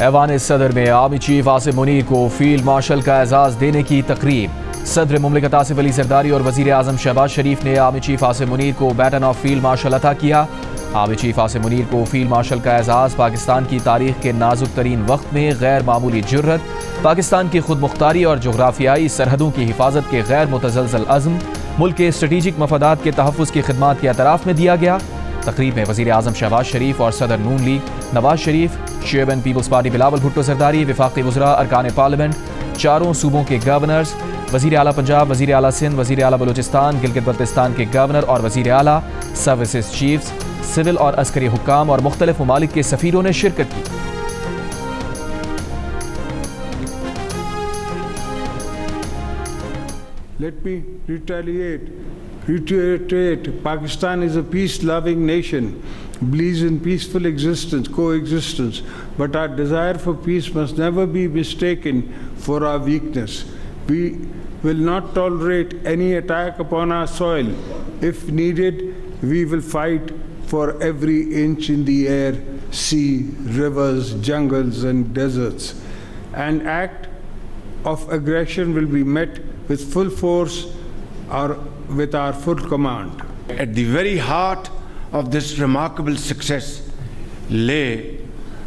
ऐवान सदर में army chief Asim Munir को फील्ड मार्शल का एजाज देने की तकरीब। सदर मुमलिकत आसिफ अली जरदारी और वजीर आजम शहबाज शरीफ ने आर्मी चीफ आसिम मुनीर को बैटन ऑफ फील्ड मार्शल अता किया। आर्मी चीफ आसिम मुनीर को फील्ड मार्शल का एजाज पाकिस्तान की तारीख के नाजुक तरीन वक्त में गैर मामूली जुर्रत, पाकिस्तान की खुद मुख्तारी और जोग्राफियाई सरहदों की हिफाजत के गैर मुतज़लज़ल अज़्म, मुल्क के स्ट्रेटेजिक मफादात के तहफ़्फ़ुज़ की खिदमात के एतराफ़ में दिया गया। तकरीब में वज़ीर आज़म शहबाज शरीफ और सदर Noon league Nawaz Sharif, chairman peoples party Bilawal Bhutto Zardari, वफाकी वज़रा, अरकान पार्लियामेंट, चारों सूबों के गवर्नर्स, वज़ीर आला पंजाब, वज़ीर आला सिंध, वज़ीर आला बलूचिस्तान, गिलगित बल्तिस्तान के गवर्नर और वज़ीर आला, सर्विसेज चीफ्स, सिविल और अस्करी हुक्काम और मुख्तलिफ ममालिक के सफ़ीरों ने शिरकत की। Let me reiterate, Pakistan is a peace-loving nation, believes in peaceful coexistence, but our desire for peace must never be mistaken for our weakness. We will not tolerate any attack upon our soil. If needed, we will fight for every inch in the air, sea, rivers, jungles and deserts. An act of aggression will be met with full force or with our full command. At the very heart of this remarkable success lay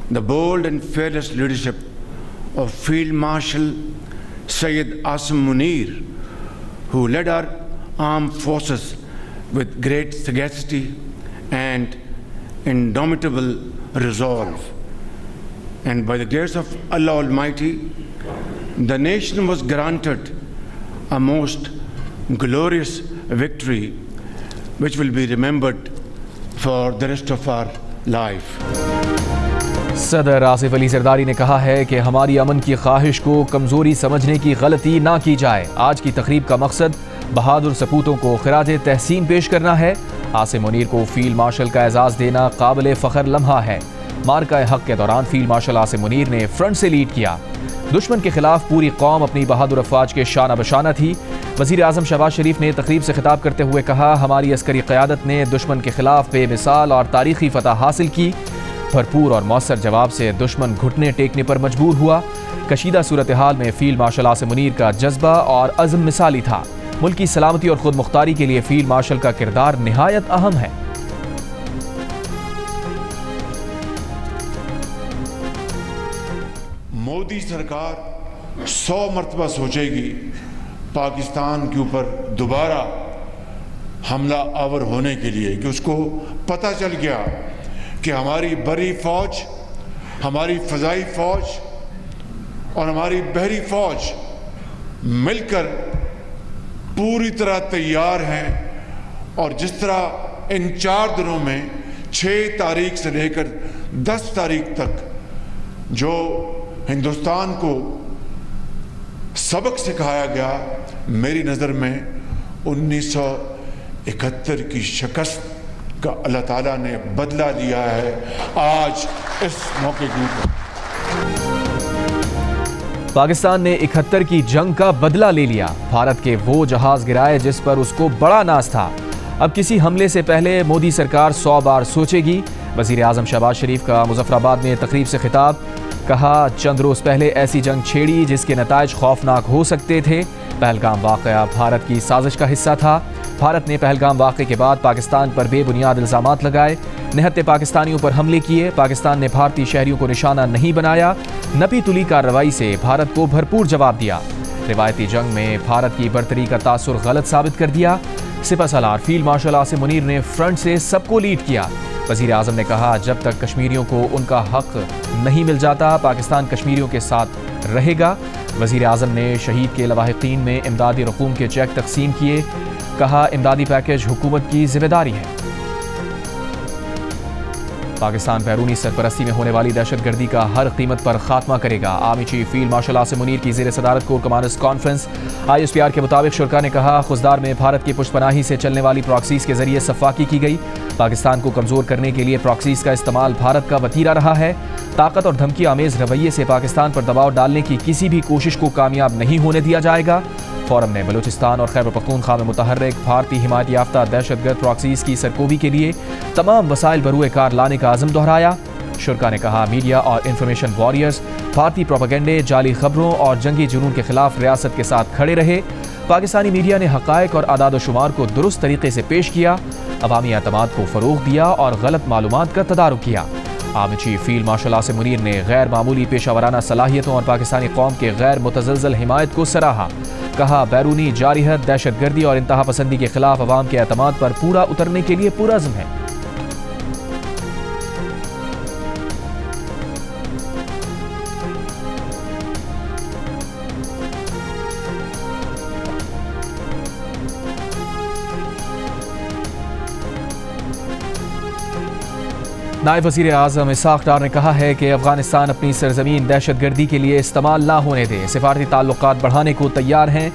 the bold and fearless leadership of Field Marshal Syed Asim Munir, who led our armed forces with great sagacity and indomitable resolve. And by the grace of Allah Almighty, the nation was granted a most glorious victory which will be remembered for the rest of our life. सदर आसिफ अली जरदारी ने कहा है कि हमारी अमन की ख्वाहिश को कमज़ोरी समझने की गलती ना की जाए। आज की तकरीब का मकसद बहादुर सपूतों को खिराज तहसीन पेश करना है। आसिम मुनीर को फील्ड मार्शल का एजाज़ देना काबिल फ़ख्र लम्हा है। मार्का हक के दौरान फील्ड मार्शल आसिम मुनीर ने फ्रंट से लीड किया। दुश्मन के खिलाफ पूरी कौम अपनी बहादुर अफवाज के शाना बशाना थी। वज़ीर आज़म शहबाज शरीफ ने तकरीब से खिताब करते हुए कहा, हमारी अस्करी क़यादत ने दुश्मन के खिलाफ बेमिसाल और तारीख़ी फ़तह हासिल की। भरपूर और मौसर जवाब से दुश्मन घुटने टेकने पर मजबूर हुआ। कशीदा सूरत हाल में फील्ड मार्शल आसिम मुनीर का जज्बा और अज़्म मिसाली था। मुल्क की सलामती और खुद मुख्तारी के लिए फील्ड मार्शल का किरदार निहायत अहम है। मोदी सरकार 100 मरतबा सोचेगी पाकिस्तान के ऊपर दोबारा हमला आवर होने के लिए, कि उसको पता चल गया कि हमारी बरी फौज, हमारी फ़ज़ाई फौज और हमारी बहरी फौज मिलकर पूरी तरह तैयार हैं। और जिस तरह इन 4 दिनों में 6 तारीख से लेकर 10 तारीख तक जो हिंदुस्तान को सबक सिखाया गया, मेरी नज़र में 1971 की शिकस्त का अल्लाह ताला ने बदला लिया है आज इस मौके के ऊपर। पाकिस्तान ने 71 की जंग का बदला ले लिया। भारत के वो जहाज गिराए जिस पर उसको बड़ा नाज था। अब किसी हमले से पहले मोदी सरकार 100 बार सोचेगी। वज़ीर आज़म शहबाज शरीफ का मुजफ्फराबाद में तकरीब से खिताब। कहा, चंद रोज़ पहले ऐसी जंग छेड़ी जिसके नताइज खौफनाक हो सकते थे। पहलगाम वाक़या भारत की साजिश का हिस्सा था। भारत ने पहलगाम वाक़े के बाद पाकिस्तान पर बेबुनियाद इल्ज़ामात लगाए, निहत्ते पाकिस्तानियों पर हमले किए। पाकिस्तान ने भारतीय शहरियों को निशाना नहीं बनाया। नपी तुली कार्रवाई से भारत को भरपूर जवाब दिया। रिवायती जंग में भारत की बरतरी का तासुर गलत साबित कर दिया। सिपह सालार फील्ड मार्शल आसिम मुनीर ने फ्रंट से सबको लीड किया। वज़ीर आज़म ने कहा, जब तक कश्मीरियों को उनका हक नहीं मिल जाता, पाकिस्तान कश्मीरियों के साथ रहेगा। वज़ीर आज़म ने शहीद के लवाहिकीन में इमदादी रकूम के चेक तकसीम किए। कहा, इमदादी पैकेज हुकूमत की जिम्मेदारी है। पाकिस्तान बैरूनी सरपरस्ती में होने वाली दहशतगर्दी का हर कीमत पर खात्मा करेगा। Army chief field marshal Asim Munir की ज़ेर सदारत कोर कमांडर्स कॉन्फ्रेंस। ISPR के मुताबिक शुरा ने कहा, खुजदार में भारत की पुष्पनाही से चलने वाली प्रॉक्सीज के जरिए सफाकी की गई। पाकिस्तान को कमज़ोर करने के लिए प्रॉक्सीज का इस्तेमाल भारत का वतीरा रहा है। ताकत और धमकी आमेज रवैये से पाकिस्तान पर दबाव डालने की किसी भी कोशिश को कामयाब नहीं होने दिया जाएगा। फोरम ने बलूचिस्तान और खैबर पख्तूनख्वा में मुतहर्रिक भारतीय हिमायत याफ्ता दहशतगर्द प्रॉक्सीज की सरकोबी के लिए तमाम वसाइल बरूए कार लाने का अज़म दोहराया। शुरा ने कहा, मीडिया और इंफॉर्मेशन वॉरियर्स भारतीय प्रोपेगेंडे, जाली खबरों और जंगी जुनून के खिलाफ रियासत के साथ खड़े रहे। पाकिस्तानी मीडिया ने हक़ाइक़ और आदाद शुमार को दुरुस्त तरीके से पेश किया, अवामी एतमाद को फ़रोग़ दिया और गलत मालूमात का तदारुक किया। Army chief field marshal Asim Munir ने गैर मामूली पेशावराना सलाहियतों और पाकिस्तानी कौम के गैर मुतज़लज़ल हिमायत को सराहा। कहा, बैरूनी जारिहत, दहशतगर्दी और इंतहा पसंदी के खिलाफ अवाम के एतमाद पर पूरा उतरने के लिए पुरअज़्म है। नायब वज़ीर आज़म इसहाक़ डार ने कहा है कि अफ़गानिस्तान अपनी सरज़मीन दहशतगर्दी के लिए इस्तेमाल ना होने दे, सिफारती ताल्लुक़ात बढ़ाने को तैयार हैं।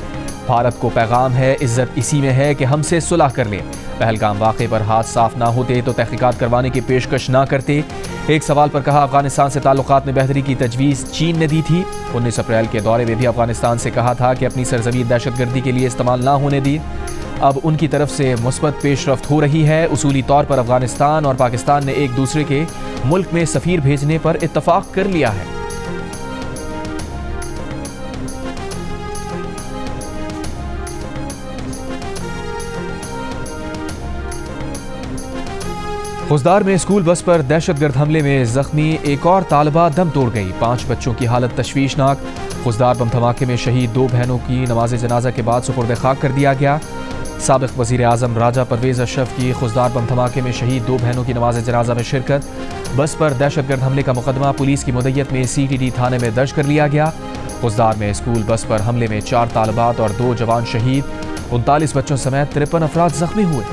भारत को पैगाम है, इज़्ज़त इसी में है कि हमसे सुलह कर लें। पहलगाम वाक़े पर हाथ साफ ना होते तो तहक़ीक़ात करवाने की पेशकश ना करते। एक सवाल पर कहा, अफ़गानिस्तान से ताल्लुक़ात में बेहतरी की तजवीज़ चीन ने दी थी। 19 अप्रैल के दौरे में भी अफ़गानिस्तान से कहा था कि अपनी सरज़मीन दहशतगर्दी के लिए इस्तेमाल ना होने दी। अब उनकी तरफ से मुस्बत पेशरफ्त हो रही है। उसूली तौर पर अफ़गानिस्तान और पाकिस्तान ने एक दूसरे के मुल्क में सफ़ीर भेजने पर इत्तफ़ाक़ कर लिया है। खुजदार में स्कूल बस पर दहशतगर्द हमले में जख्मी एक और तालिबा दम तोड़ गई। 5 बच्चों की हालत तशवीशनाक। खुजदार बम धमाके में शहीद 2 बहनों की नमाज जनाजा के बाद सुपुर्द खाक कर दिया गया। साबिक़ वज़ीर आज़म राजा परवेज़ अशरफ की खुजदार बम धमाके में शहीद 2 बहनों की नमाज जनाजा में शिरकत। बस पर दहशतगर्द हमले का मुकदमा पुलिस की मुद्दत में CTD थाने में दर्ज कर लिया गया। खुजदार में स्कूल बस पर हमले में 4 तालिबात और 2 जवान शहीद, 39 बच्चों समेत 53 अफराद जख्मी हुए।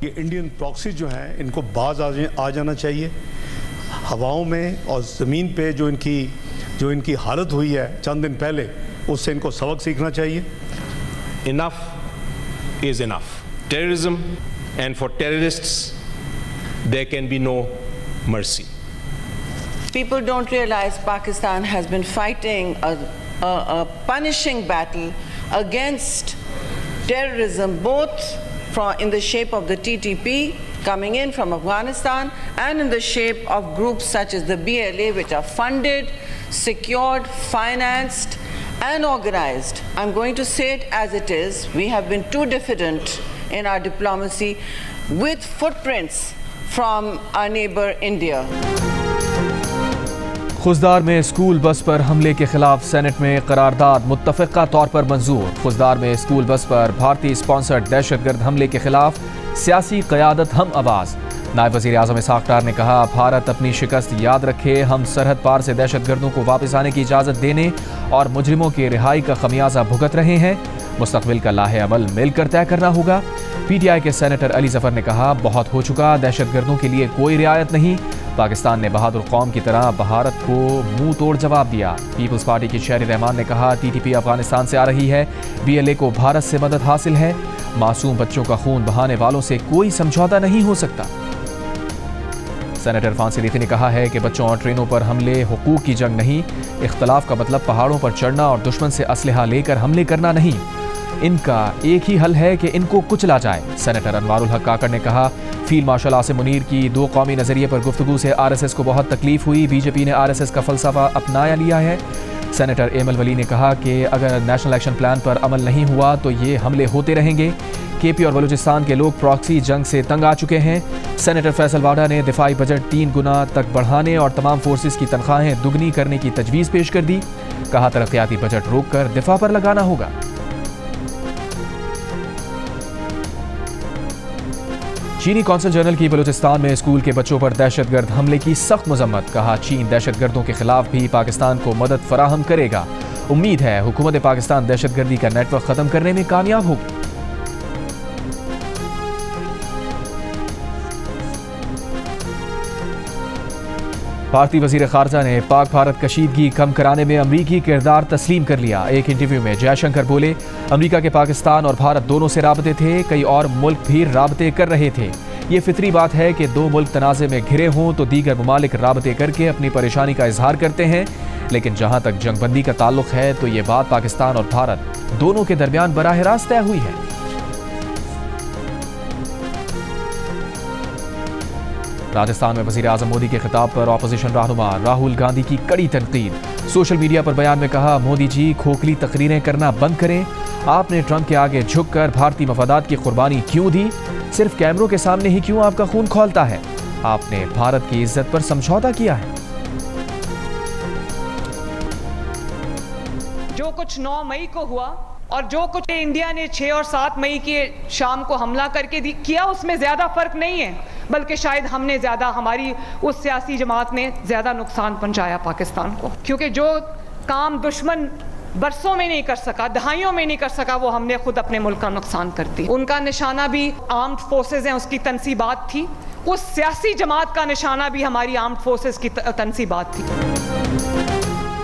ये इंडियन प्रॉक्सी जो हैं इनको बाज आ जाना चाहिए। हवाओं में और ज़मीन पे जो इनकी हालत हुई है चंद दिन पहले, उससे इनको सबक सीखना चाहिए। Enough is enough. Terrorism, and for terrorists, there can be no mercy. People don't realize Pakistan has been fighting a punishing battle against terrorism, both in the shape of the TTP coming in from Afghanistan and in the shape of groups such as the BLA, which are funded, secured, financed and organized. I'm going to say it as it is. We have been too diffident in our diplomacy with footprints from our neighbor India. Khuzdar में school bus पर हमले के खिलाफ senate में करारदाद मुत्तफ़िक़ा तौर पर मंजूर। खुजदार में स्कूल बस पर भारतीय स्पॉन्सर्ड दहशतगर्द हमले के खिलाफ सियासी क़यादत हम आवाज़। नायब वज़ीर आज़म इसहाक़ डार ने कहा, भारत अपनी शिकस्त याद रखे, हम सरहद पार से दहशतगर्दों को वापस आने की इजाज़त देने और मुजरिमों की रिहाई का खमियाजा भुगत रहे हैं। मुस्तक़बिल का लाहे अमल मिलकर तय करना होगा। PTI के सेनेटर अली ज़फ़र ने कहा, बहुत हो चुका, दहशतगर्दों के लिए कोई रियायत नहीं। पाकिस्तान ने बहादुर कौम की तरह भारत को मुंह तोड़ जवाब दिया। पीपल्स पार्टी की शहरी रहमान ने कहा, TTP अफगानिस्तान से आ रही है, BLA को भारत से मदद हासिल है। मासूम बच्चों का खून बहाने वालों से कोई समझौता नहीं हो सकता। सेनेटर फांसी लीथी ने कहा है कि बच्चों और ट्रेनों पर हमले हुकूक की जंग नहीं, इख्तलाफ का मतलब पहाड़ों पर चढ़ना और दुश्मन से असलहा लेकर हमले करना नहीं। इनका एक ही हल है कि इनको कुचला जाए। सेनेटर अनवारुल हक काकड़ ने कहा, फील्ड मार्शल आसिम मुनीर की 2 कौमी नज़रिए पर गुफ्तगू से RSS को बहुत तकलीफ हुई। BJP ने RSS का फ़लसफ़ा अपनाया लिया है। सेनेटर एमल वली ने कहा कि अगर नेशनल एक्शन प्लान पर अमल नहीं हुआ तो ये हमले होते रहेंगे। KP और बलूचिस्तान के लोग प्रॉक्सी जंग से तंग आ चुके हैं। सेनेटर फैसल वाडा ने दिफाई बजट 3 गुना तक बढ़ाने और तमाम फोर्सेस की तनख्वाहें दुगनी करने की तजवीज़ पेश कर दी। कहा, तरक्याती बजट रोककर दिफा पर लगाना होगा। चीनी कौंसल जनरल की बलूचिस्तान में स्कूल के बच्चों पर दहशतगर्द हमले की सख्त मजम्मत। कहा, चीन दहशतगर्दों के खिलाफ भी पाकिस्तान को मदद फराहम करेगा। उम्मीद है हुकूमत पाकिस्तान दहशतगर्दी का नेटवर्क खत्म करने में कामयाब होगी। भारतीय वज़ीर ख़ारजा ने पाक भारत कशीदगी कम कराने में अमरीकी किरदार तस्लीम कर लिया। एक इंटरव्यू में जयशंकर बोले, अमरीका के पाकिस्तान और भारत दोनों से राबते थे, कई और मुल्क भी राबते कर रहे थे। ये फितरी बात है कि 2 मुल्क तनाज़े में घिरे हों तो दीगर ममालिक राबते करके अपनी परेशानी का इजहार करते हैं, लेकिन जहाँ तक जंगबंदी का ताल्लुक है तो ये बात पाकिस्तान और भारत दोनों के दरमियान बराह रास्त तय हुई है। राजस्थान में वज़ीर आज़म मोदी के खिताब पर ऑपोजिशन रहनुमा राहुल गांधी की कड़ी तनकीद। सोशल मीडिया पर बयान में कहा, मोदी जी खोखली तकरीरें करना बंद करें। आपने ट्रंप के आगे झुककर भारतीय मफादात की कुर्बानी क्यों दी? सिर्फ कैमरों के सामने ही क्यों आपका खून खौलता है? आपने भारत की इज्जत पर समझौता किया है। जो कुछ 9 मई को हुआ और जो कुछ इंडिया ने 6 और 7 मई के शाम को हमला करके किया, उसमें ज्यादा फर्क नहीं है, बल्कि शायद हमने ज्यादा, हमारी उस सियासी जमात ने ज्यादा नुकसान पहुंचाया पाकिस्तान को, क्योंकि जो काम दुश्मन बरसों में नहीं कर सका, दहाइयों में नहीं कर सका, वो हमने खुद अपने मुल्क का नुकसान कर दी। उनका निशाना भी आर्म्ड फोर्सेज हैं, उसकी तनसीबात थी। उस सियासी जमात का निशाना भी हमारी आर्म्ड फोर्सेज की तनसीबात थी।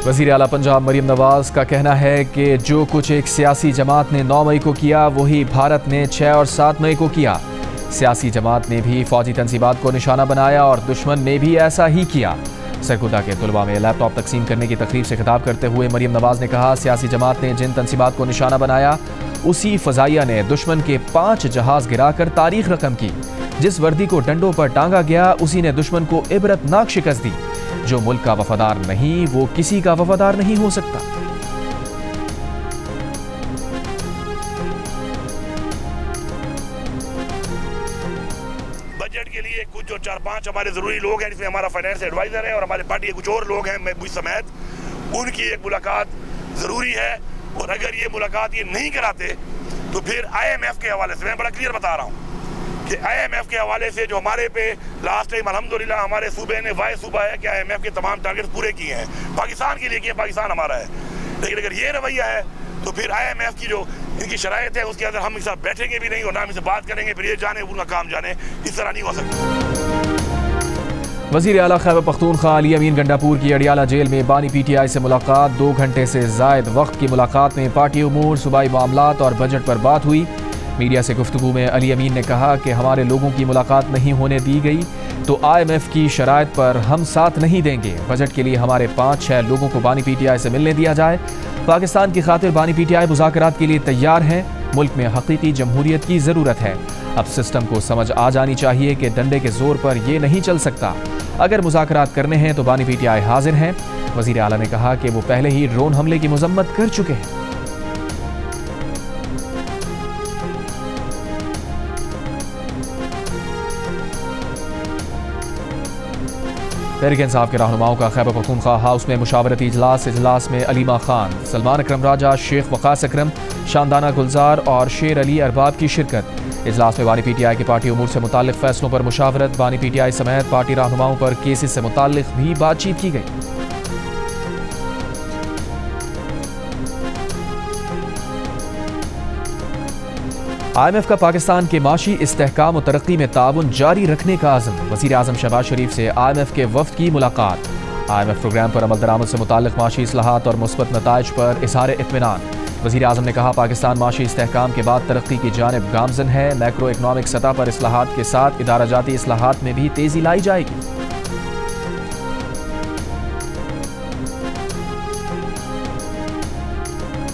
वज़ीर आला पंजाब मरियम नवाज का कहना है कि जो कुछ एक सियासी जमात ने 9 मई को किया, वही भारत ने 6 और 7 मई को किया। सियासी जमात ने भी फौजी तनसीबात को निशाना बनाया और दुश्मन ने भी ऐसा ही किया। सरगोदा के तुलबा में लैपटॉप तकसीम करने की तकरीब से खिताब करते हुए मरियम नवाज ने कहा, सियासी जमात ने जिन तनसीबात को निशाना बनाया, उसी फजाइया ने दुश्मन के 5 जहाज गिराकर तारीख रकम की। जिस वर्दी को डंडों पर टांगा गया, उसी ने दुश्मन को इबरतनाक शिकस्त दी। जो मुल्क का वफादार नहीं, वो किसी का वफादार नहीं हो सकता। बजट के लिए कुछ जो 4-5 हमारे जरूरी लोग हैं, जिसमें हमारा फाइनेंस एडवाइजर है और हमारे पार्टी के कुछ और लोग हैं, मैं मुझ समेत, उनकी एक मुलाकात जरूरी है। और अगर ये मुलाकात ये नहीं कराते तो फिर IMF के हवाले से मैं बड़ा क्लियर बता रहा हूँ कि IMF के हवाले से जो हमारे पे लास्ट टाइम अल्हम्दुलिल्लाह हमारे सूबे ने वाय सूबा है कि IMF के तमाम टारगेट्स पूरे किए हैं, पाकिस्तान के लिए किए, पाकिस्तान हमारा है। लेकिन अगर ये रवैया है तो फिर IMF की जो इनकी शराइत है उसके अंदर हम इनके साथ बैठेंगे भी नहीं और ना हम इनसे बात करेंगे, फिर ये जाने उनका काम जाने। इस तरह नहीं हो सकता। वज़ीर आला खैबर पख्तूनख्वा अली अमीन गंडापुर की अडियाला जेल में बानी PTI से मुलाकात। 2 घंटे से ज़ायद वक्त की मुलाकात में पार्टी उमूर, सूबाई मामलात और बजट पर बात हुई। मीडिया से गुफ्तगू में अली अमीन ने कहा कि हमारे लोगों की मुलाकात नहीं होने दी गई तो IMF की शराइत पर हम साथ नहीं देंगे। बजट के लिए हमारे 5-6 लोगों को बानी PTI से मिलने दिया जाए। पाकिस्तान की खातिर बानी PTI मुज़ाकरात के लिए तैयार हैं। मुल्क में हकीकी जमहूरियत की ज़रूरत है। अब सिस्टम को समझ आ जानी चाहिए कि डंडे के जोर पर ये नहीं चल सकता। अगर मुज़ाकरात करने हैं तो बानी PTI हाजिर हैं। वज़ीर आला ने कहा कि वो पहले ही ड्रोन हमले की मजम्मत कर चुके हैं। तहरीक इंसाफ के रहनुमाओं का खैबर पख्तूनख्वा हाउस में मुशावरती इजलास में अलीमा खान, सलमान अकरम राजा, शेख वकास अकरम, शानदाना गुलजार और शेर अली अरबाब की शिरकत। इजलास में बानी PTI की पार्टी उमूर से मुताल्लिक फैसलों पर मुशावरत। बानी PTI समेत पार्टी रहनुमाओं पर केसेस से मुताल्लिक भी बातचीत की गई। IMF का पाकिस्तान के माशी इस्तेहकाम और तरक्की में ताउन जारी रखने का आज़म। वज़ीर आज़म शहबाज शरीफ से IMF के वफ़द की मुलाकात। IMF प्रोग्राम पर अमल दरामद से मुताल्लिक माशी इस्लाहात और मुस्बत नताइज पर इज़हार इत्मीनान। वज़ीर आज़म ने कहा, पाकिस्तान माशी इस्तेहकाम के बाद तरक्की की जानिब गामज़न है। मैक्रो इकनॉमिक सतह पर इस्लाहात के साथ इदारा जाती इस्लाहात में भी तेज़ी लाई जाएगी।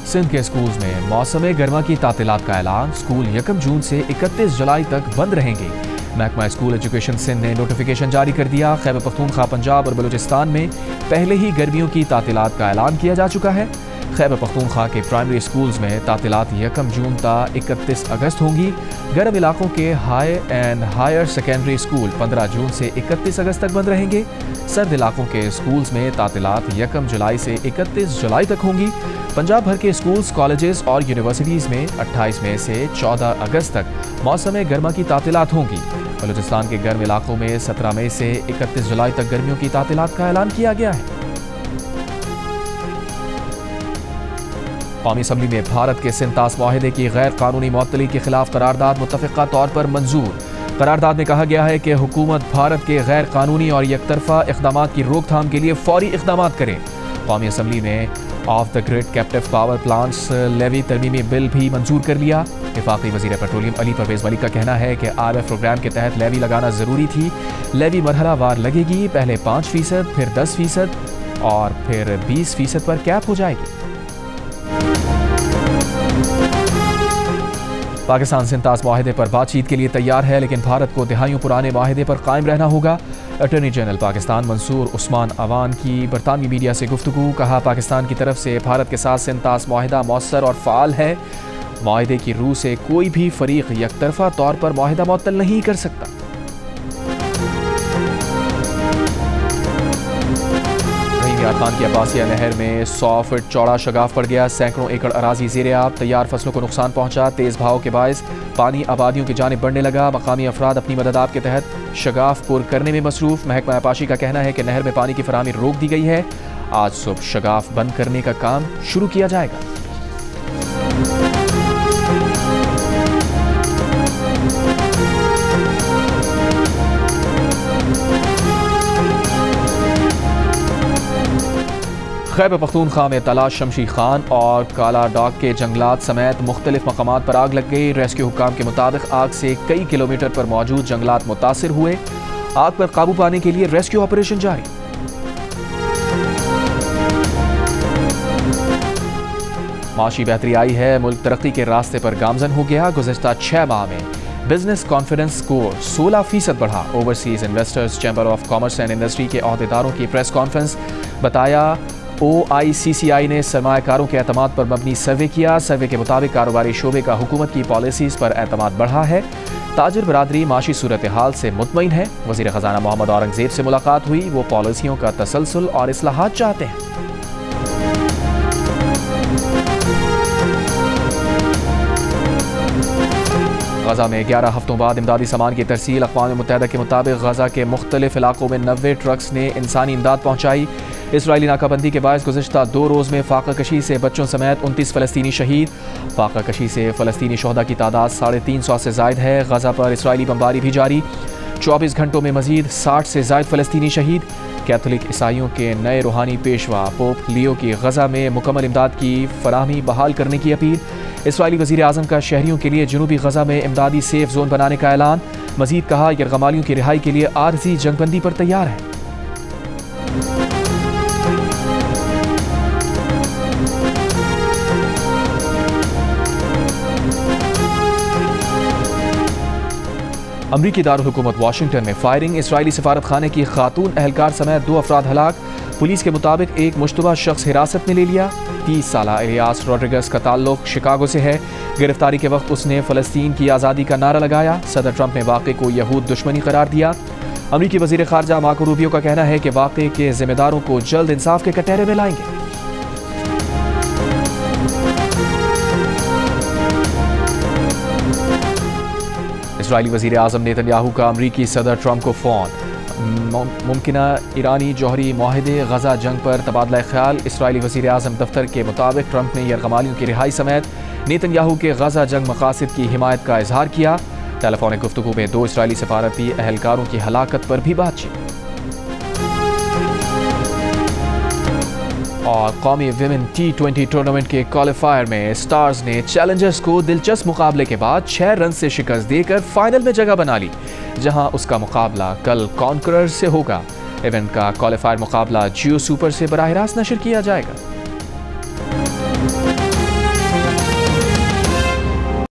सिंध के स्कूल्स में मौसम गर्मा की तातीलात का ऐलान। स्कूल 1 जून से 31 जुलाई तक बंद रहेंगे। महकमा स्कूल एजुकेशन सिंध ने नोटिफिकेशन जारी कर दिया। खैबर पख्तूनख्वा, पंजाब और बलूचिस्तान में पहले ही गर्मियों की तातीलात का ऐलान किया जा चुका है। खैबर पख्तूनख्वा के प्राइमरी स्कूल्स में तातीलात 1 जून ता 31 अगस्त होंगी। गर्म इलाकों के high and higher secondary school 15 जून से 31 अगस्त तक बंद रहेंगे। सर्द इलाकों के स्कूल्स में तातीलात 1 जुलाई से 31 जुलाई तक होंगी। पंजाब भर के स्कूल्स, कॉलेजेस और यूनिवर्सिटीज़ में 28 मई से 14 अगस्त तक मौसम गर्मा की तातीलात होंगी। बलूचिस्तान के गर्म इलाकों में 17 मई से 31 जुलाई तक गर्मियों की तातीलात का ऐलान किया गया है। कौमी असम्बली में भारत के सिंतास मुआहिदे की गैर कानूनी मुअत्तली के खिलाफ करारदाद मुत्तफ़िक़ा तौर पर मंजूर। करारदाद में कहा गया है कि हुकूमत भारत के गैर कानूनी और यकतरफा इक़दामात की रोकथाम के लिए फौरी इक़दामात करे। कौमी असम्बली में off the grid captive power plants levy तरमीमी बिल भी मंजूर कर लिया। वफाकी वज़ीर पेट्रोलियम अली परवेज़ मलिक का कहना है कि IMF प्रोग्राम के तहत लेवी लगाना ज़रूरी थी। लेवी मरहलावार लगेगी, पहले 5%, फिर 10% और फिर 20% पर कैप हो जाएगी। पाकिस्तान सिंतास माहिदे पर बातचीत के लिए तैयार है, लेकिन भारत को दिहाइयों पुराने माहिदे पर कायम रहना होगा। अटॉर्नी जनरल पाकिस्तान मंसूर उस्मान अवान की बरतानवी मीडिया से गुफ्तगू। कहा, पाकिस्तान की तरफ से भारत के साथ सिंतास माहिदा मौसर और फ़ाल है। माहिदे की रूह से कोई भी फरीक यकतरफा तौर पर माहिदा मुअत्तल नहीं कर सकता। खान की अब्बासिया नहर में 100 फीट चौड़ा शगाफ पड़ गया। सैकड़ों एकड़ अराजी ज़ेरे आब। तैयार फसलों को नुकसान पहुंचा। तेज़ बहाव के बायस पानी आबादियों की जानिब बढ़ने लगा। मकामी अफराद अपनी मदद आप के तहत शगाफ पुर करने में मसरूफ। महकमा आबपाशी का कहना है कि नहर में पानी की फराहमी रोक दी गई है। आज सुबह शगाफ बंद करने का काम शुरू किया जाएगा। खैबर पख्तूनख्वा में तलाश शमशी खान और काला डाक के जंगलात समेत मुख्तलिफ मकामात पर आग लग गई। रेस्क्यू हुक्काम के मुताबिक आग से कई किलोमीटर पर मौजूद जंगलात मुतासिर हुए। आग पर काबू पाने के लिए रेस्क्यू ऑपरेशन जारी। माशी बेहतरी आई है। मुल्क तरक्की के रास्ते पर गामजन हो गया। गुज़िश्ता 6 माह में बिजनेस कॉन्फिडेंस स्कोर 16% बढ़ा। Overseas investors chamber of commerce and industry के अहदेदारों की प्रेस कॉन्फ्रेंस। बताया, OICCI ने सरमायाकारों के एतमाद पर मबनी सर्वे किया। सर्वे के मुताबिक कारोबारी शोबे का हुकूमत की पॉलिसीज़ पर एतमाद बढ़ा है। ताजिर बरादरी माशी सूरत हाल से मुतमईन है। वज़ीर ख़ज़ाना मोहम्मद औरंगज़ेब से मुलाकात हुई। वो पॉलिसियों का तसलसल और इस्लाहात चाहते हैं। गजा में 11 हफ्तों बाद इमदादी सामान की तरसील। अक़वाम मुत्तहिदा के मुताबिक गजा के मुख्तलिफ इलाकों में 90 ट्रक्स ने इंसानी इमदाद पहुँचाई। इसराइली नाकाबंदी के बायस गुज़िश्ता 2 रोज़ में फाका कशी से बच्चों समेत 29 फ़लस्तीनी शहीद। फाका कशी से फ़लस्तीनी शोहदा की तादाद 350 से ज़ायद है। गजा पर इसराइली बमबारी भी जारी। 24 घंटों में मज़ीद 60 से ज़ायद फ़लस्तीनी शहीद। कैथोलिक ईसाइयों के नए रूहानी पेशवा पोप लियो की गजा में मुकम्मल इमदाद की फराहमी बहाल करने की अपील। इसराइली वज़ीर आज़म का शहरियों के लिए जनूबी गजा में इमदादी सेफ जोन बनाने का ऐलान। मज़ीद कहा, यरगमालियों की रिहाई के लिए आरज़ी जंगबंदी पर तैयार है। अमरीकी दारुल हुकूमत वाशिंगटन में फायरिंग। इसराइली सफारत खाने की खातून एहलकार समेत 2 अफराद हलाक। पुलिस के मुताबिक एक मुश्तबा शख्स हिरासत में ले लिया। 30 साला इलियास रोड्रिगस का ताल्लुक शिकागो से है। गिरफ्तारी के वक्त उसने फ़लस्तीन की आज़ादी का नारा लगाया। सदर ट्रंप ने वाक़े को यहूद दुश्मनी करार दिया। अमरीकी वज़ीर ख़ारजा मार्को रूबियो का कहना है कि वाक़े के ज़िम्मेदारों को जल्द इंसाफ के कटहरे में लाएंगे। इसराइली वज़ीर आज़म नेतन्याहू का अमरीकी सदर ट्रंप को फ़ोन। मुमकिना ईरानी जौहरी माहिदे गजा जंग पर तबादला ख्याल। इसराइली वज़ीर आज़म दफ्तर के मुताबिक ट्रंप ने यरगमालियों की रिहाई समेत नेतन्याहू के गजा जंग मकासद की हिमायत का इजहार किया। टेलीफोनिक गुफ्तगू में 2 इसराइली सफारती एहलकारों की हलाकत पर भी बातचीत। और कौमी विमेन T20 टूर्नामेंट के क्वालिफायर में स्टार्स ने चैलेंजर्स को दिलचस्प मुकाबले के बाद 6 रन से शिकस्त देकर फाइनल में जगह बना ली, जहां उसका मुकाबला कल कॉन्करर से होगा। इवेंट का क्वालिफायर मुकाबला जियो सुपर से बराह रास्त नशर किया जाएगा।